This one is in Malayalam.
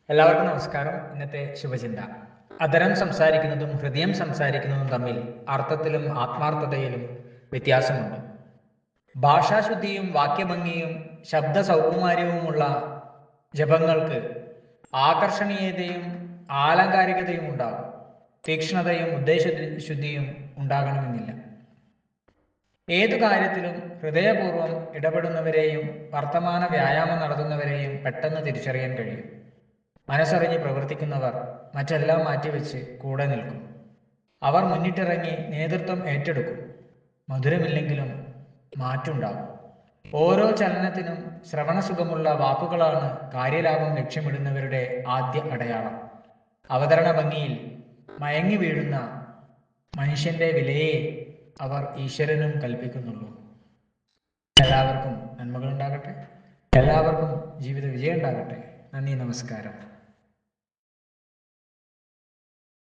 എല്ലാവർക്കും നമസ്കാരം. ഇന്നത്തെ ശുഭചിന്ത. അധരം സംസാരിക്കുന്നതും ഹൃദയം സംസാരിക്കുന്നതും തമ്മിൽ അർത്ഥത്തിലും ആത്മാർത്ഥതയിലും വ്യത്യാസമുണ്ട്. ഭാഷാശുദ്ധിയും വാക്യഭംഗിയും ശബ്ദ സൗകുമാര്യവുമുള്ള ജപങ്ങൾക്ക് ആകർഷണീയതയും ആലങ്കാരികതയും ഉണ്ടാകും. തീക്ഷ്ണതയും ഉദ്ദേശശുദ്ധിയും ഉണ്ടാകണമെന്നില്ല. ഏതു കാര്യത്തിലും ഹൃദയപൂർവ്വം ഇടപെടുന്നവരെയും വർത്തമാന വ്യായാമം നടത്തുന്നവരെയും പെട്ടെന്ന് തിരിച്ചറിയാൻ കഴിയും. മനസ്സറിഞ്ഞ് പ്രവർത്തിക്കുന്നവർ മറ്റെല്ലാം മാറ്റിവെച്ച് കൂടെ നിൽക്കും. അവർ മുന്നിട്ടിറങ്ങി നേതൃത്വം ഏറ്റെടുക്കും. മധുരമില്ലെങ്കിലും മാറ്റുണ്ടാകും. ഓരോ ചലനത്തിനും ശ്രവണസുഖമുള്ള വാക്കുകളാണ് കാര്യലാഭം ലക്ഷ്യമിടുന്നവരുടെ ആദ്യ അടയാളം. അവതരണ ഭംഗിയിൽ മയങ്ങി വീഴുന്ന മനുഷ്യന്റെ വിലയെ അവർ ഈശ്വരനും കൽപ്പിക്കുന്നുള്ളൂ. എല്ലാവർക്കും നന്മകൾ ഉണ്ടാകട്ടെ. എല്ലാവർക്കും ജീവിത വിജയം ഉണ്ടാകട്ടെ. നന്ദി, നമസ്കാരം.